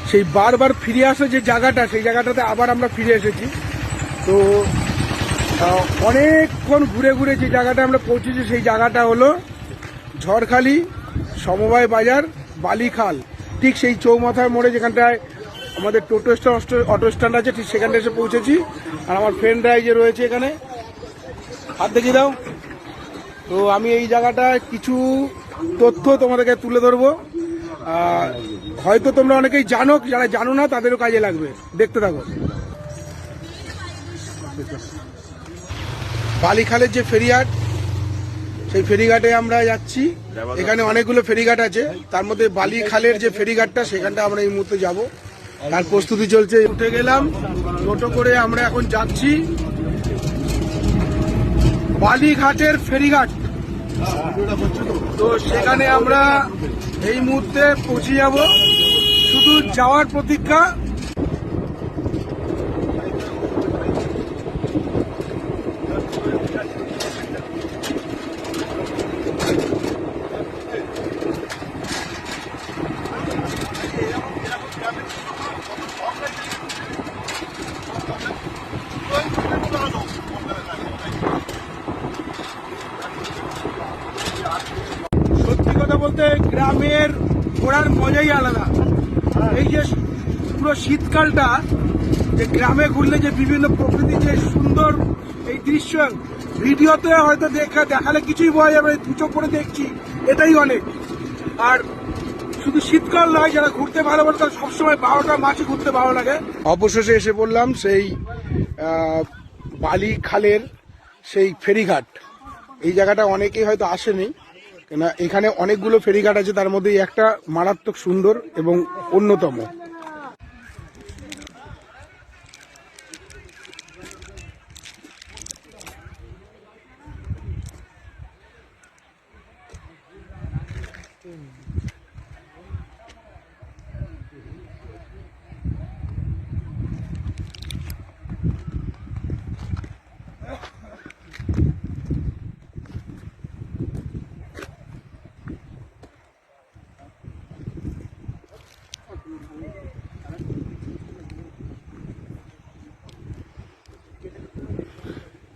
সেই বারবার ফিরে আসা যে জায়গাটা, সেই জায়গাটাতে আবার আমরা ফিরে এসেছি। তো অনেকক্ষণ ঘুরে ঘুরে যে জায়গাটা আমরা পৌঁছেছি সেই জায়গাটা হলো ঝড়খালি সমবায় বাজার বালিখাল, ঠিক সেই চৌমাথার মোড়ে যেখানটায় আমাদের টোটো স্ট্যান্ড অটো স্ট্যান্ড আছে, ঠিক সেখানটা এসে পৌঁছেছি। আর আমার ফ্রেন্ডরা এই যে রয়েছে এখানে, হাত দেখিয়ে দাও। তো আমি এই জায়গাটায় কিছু তথ্য তোমাদেরকে তুলে ধরবো, হয়তো তোমরা অনেকেই জানো, যারা জানো না তাদেরও কাজে লাগবে, দেখতে থাকো। বালিখালের যে ফেরিঘাট, সেই ফেরিঘাটে আমরা যাচ্ছি। এখানে অনেকগুলো ফেরিঘাট আছে, তার মধ্যে বালিখালের যে ফেরিঘাটটা সেখানটা আমরা এই মুহূর্তে যাব, তার প্রস্তুতি চলছে। উঠে গেলাম টোটো করে, আমরা এখন যাচ্ছি বালিঘাটের ফেরিঘাট। তো সেখানে আমরা এই মুহূর্তে পৌঁছে যাব, শুধু যাওয়ার প্রতীক্ষা। সত্যি কথা বলতে গ্রামের ঘোরার মজাই আলাদা। এই যে পুরো শীতকালটা, যে গ্রামে ঘুরলে যে বিভিন্ন প্রকৃতির যে সুন্দর এই দৃশ্য, ভিডিওতে হয়তো দেখালে কিছুই বোঝা যাবে, দু চোখ করে দেখছি, এটাই অনেক। আর শুধু শীতকাল নয়, যারা ঘুরতে ভালোবাসে তারা সবসময় 12টা মাসে ঘুরতে ভালো লাগে। অবশেষে এসে পড়লাম সেই বালিখালের সেই ফেরিঘাট। এই জায়গাটা অনেকেই হয়তো আসেনি, কেন এখানে অনেকগুলো ফেরিঘাট আছে, তার মধ্যে একটা মারাত্মক সুন্দর এবং অন্যতম।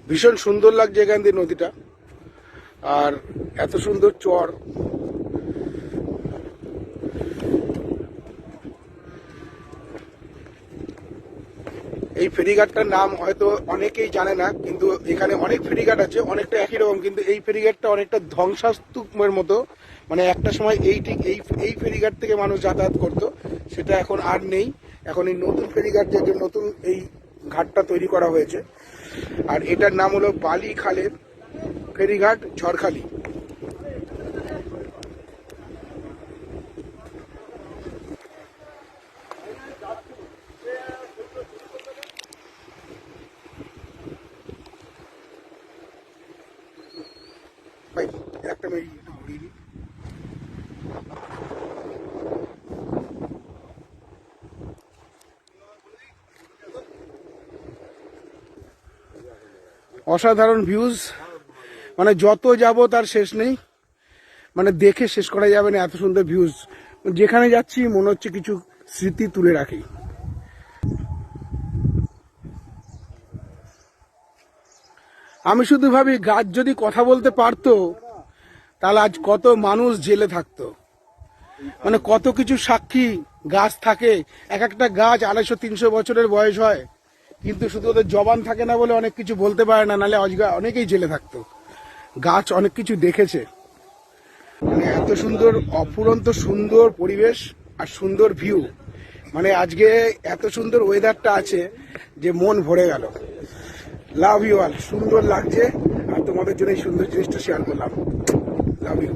ভীষণ সুন্দর লাগছে এখান দিয়ে নদীটা, আর এত সুন্দর চর। এই ফেরিঘাটটার নাম হয়তো অনেকেই জানে না, কিন্তু এখানে অনেক ফেরিঘাট আছে, অনেকটা একই রকম, কিন্তু এই ফেরিঘাটটা অনেকটা ধ্বংসাস্তূপের মতো। মানে একটা সময় এই ফেরিঘাট থেকে মানুষ যাতায়াত করতো, সেটা এখন আর নেই। এখন এই নতুন ফেরিঘাট, যে নতুন এই ঘাটটা তৈরি করা হয়েছে, আর এটার নাম হলো বালিখালের ফেরিঘাট ঝড়খালি। ভাই একটা মিনিট ঘুরিয়ে দিই। অসাধারণ ভিউজ, মানে যত যাব তার শেষ নেই, মানে দেখে শেষ করা যাবে না, এত সুন্দর ভিউজ। যেখানে যাচ্ছি মনে হচ্ছে কিছু স্মৃতি তুলে রাখি। আমি শুধু ভাবি, গাছ যদি কথা বলতে পারতো তাহলে আজ কত মানুষ জেলে থাকতো। মানে কত কিছু সাক্ষী গাছ থাকে, এক একটা গাছ 250-300 বছরের বয়স হয়, কিন্তু শুধু ওদের জবান থাকে না বলে অনেক কিছু বলতে পারে না, নাহলে অনেকেই জেলে থাকতো। গাছ অনেক কিছু দেখেছে। মানে এত সুন্দর, অফুরন্ত সুন্দর পরিবেশ আর সুন্দর ভিউ। মানে আজকে এত সুন্দর ওয়েদারটা আছে যে মন ভরে গেল। লাভ ইউ অল, সুন্দর লাগছে, আর তোমাদের জন্য এই সুন্দর জিনিসটা শেয়ার করলাম। Love you.